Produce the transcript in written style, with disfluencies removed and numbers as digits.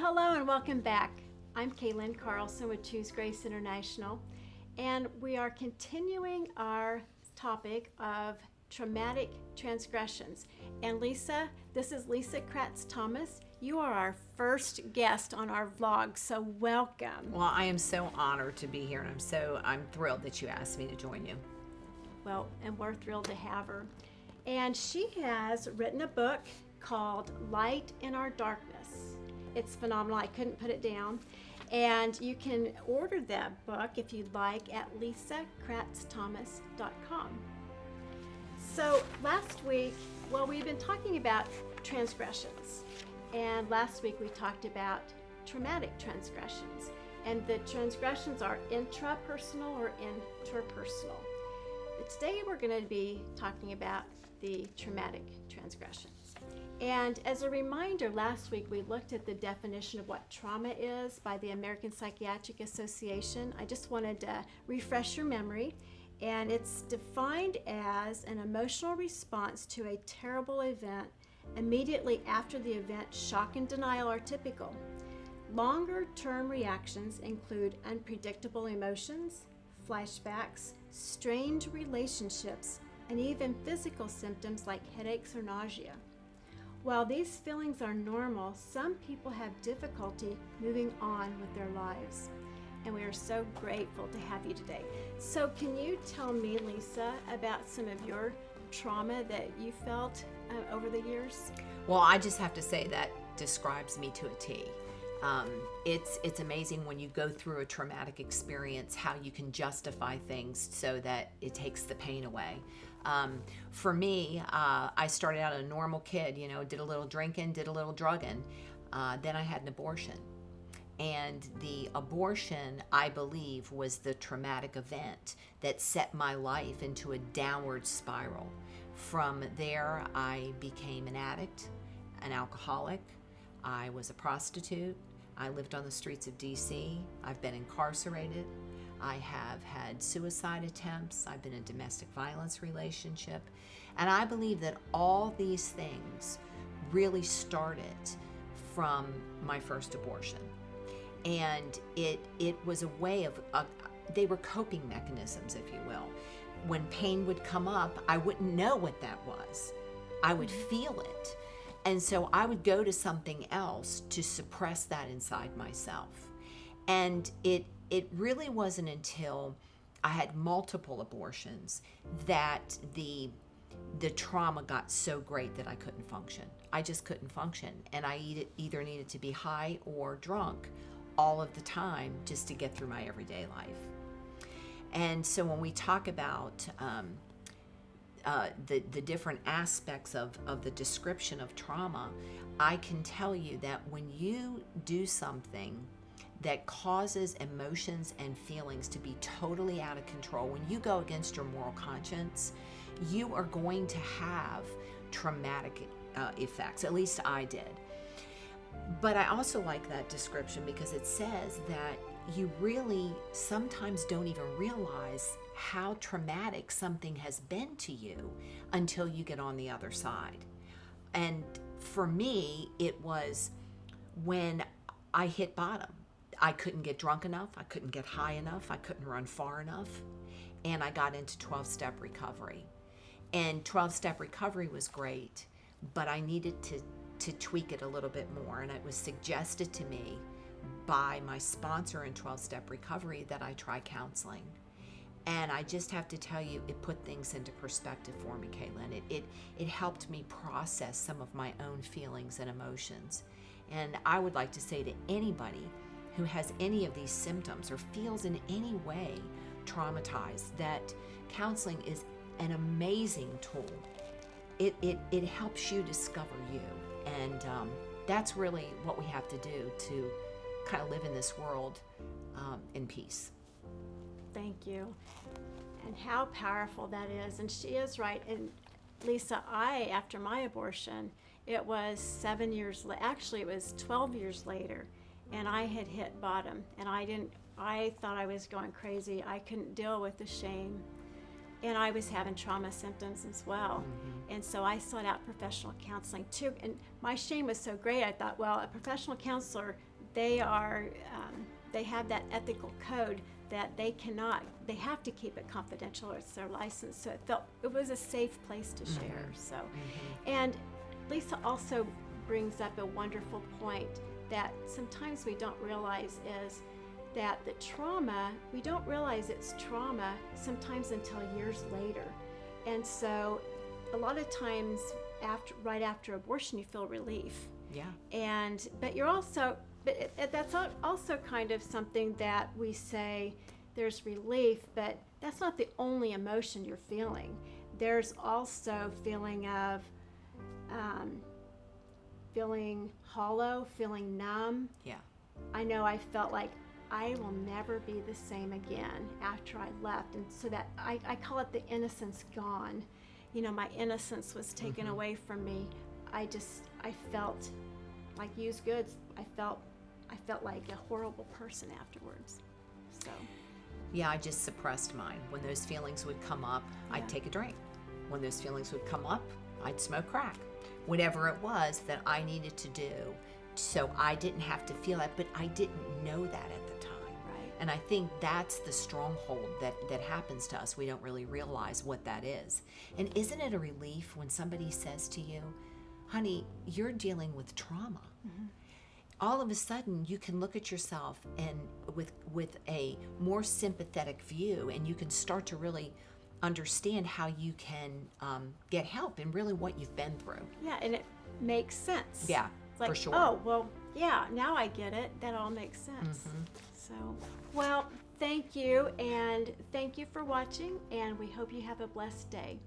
Hello and welcome back. I'm Kay Lyn Carlson with Choose Grace International, and we are continuing our topic of traumatic transgressions. And Lisa, this is Lisa Kratz Thomas. You are our first guest on our vlog, so welcome. Well, I am so honored to be here, and I'm thrilled that you asked me to join you. Well, and we're thrilled to have her. And she has written a book called Light in Our Darkness. It's phenomenal. I couldn't put it down. And you can order that book if you'd like at lisakratzthomas.com. So last week, we've been talking about transgressions. And last week we talked about traumatic transgressions. And the transgressions are intrapersonal or interpersonal. But today we're going to be talking about the traumatic transgressions. And as a reminder, last week we looked at the definition of what trauma is by the American Psychiatric Association. I just wanted to refresh your memory. And it's defined as an emotional response to a terrible event. Immediately after the event, shock and denial are typical. Longer-term reactions include unpredictable emotions, flashbacks, strained relationships, and even physical symptoms like headaches or nausea. While these feelings are normal, some people have difficulty moving on with their lives. And we are so grateful to have you today. So can you tell me, Lisa, about some of your trauma that you felt over the years? Well, I just have to say that describes me to a T. It's amazing when you go through a traumatic experience how you can justify things so that it takes the pain away. For me, I started out a normal kid, did a little drinking, did a little drugging. Then I had an abortion. And the abortion, I believe, was the traumatic event that set my life into a downward spiral. From there, I became an addict, an alcoholic. I was a prostitute. I lived on the streets of DC. I've been incarcerated. I have had suicide attempts. I've been in a domestic violence relationship. And I believe that all these things really started from my first abortion. And it was a way of, they were coping mechanisms, if you will. When pain would come up, I wouldn't know what that was. I would feel it. And so I would go to something else to suppress that inside myself. And it really wasn't until I had multiple abortions that the trauma got so great that I couldn't function. I just couldn't function. And I either needed to be high or drunk all of the time just to get through my everyday life. And so when we talk about the different aspects of the description of trauma, I can tell you that when you do something that causes emotions and feelings to be totally out of control, when you go against your moral conscience, you are going to have traumatic effects. At least I did. But I also like that description because it says that you really sometimes don't even realize how traumatic something has been to you until you get on the other side. And for me, it was when I hit bottom. I couldn't get drunk enough. I couldn't get high enough. I couldn't run far enough. And I got into 12-step recovery. And 12-step recovery was great, but I needed to tweak it a little bit more. And it was suggested to me by my sponsor in 12-step recovery that I try counseling. And I just have to tell you, it put things into perspective for me, Kay Lyn. It helped me process some of my own feelings and emotions. And I would like to say to anybody who has any of these symptoms or feels in any way traumatized that counseling is an amazing tool. It helps you discover you. And that's really what we have to do to kind of live in this world in peace. Thank you. And how powerful that is. And she is right. And Lisa, after my abortion, it was 7 years, actually it was 12 years later, and I had hit bottom. And I thought I was going crazy. I couldn't deal with the shame. And I was having trauma symptoms as well. Mm-hmm. And so I sought out professional counseling too. And my shame was so great, I thought, well, a professional counselor, they are, they have that ethical code that they have to keep it confidential or it's their license. So it was a safe place to share. So, and Lisa also brings up a wonderful point that sometimes we don't realize is that the trauma, we don't realize it's trauma sometimes until years later. And so a lot of times right after abortion, you feel relief. Yeah. But you're also, that's also kind of something that we say there's relief, but that's not the only emotion you're feeling. There's also feeling of feeling hollow, feeling numb. Yeah. I know I felt like I will never be the same again after I left. And so that I call it the innocence gone. You know, my innocence was taken away from me. I felt like used goods. I felt like a horrible person afterwards. So. Yeah, I just suppressed mine. When those feelings would come up, I'd take a drink. When those feelings would come up, I'd smoke crack. Whatever it was that I needed to do, so I didn't have to feel that, but I didn't know that at the time. Right. And I think that's the stronghold that happens to us. We don't really realize what that is. And isn't it a relief when somebody says to you, honey, you're dealing with trauma? All of a sudden you can look at yourself and with a more sympathetic view, and you can start to really understand how you can get help and really what you've been through. Yeah, and it makes sense. Yeah, it's like, for sure. Oh, well, yeah, now I get it. That all makes sense. So, well, thank you, and thank you for watching, and we hope you have a blessed day.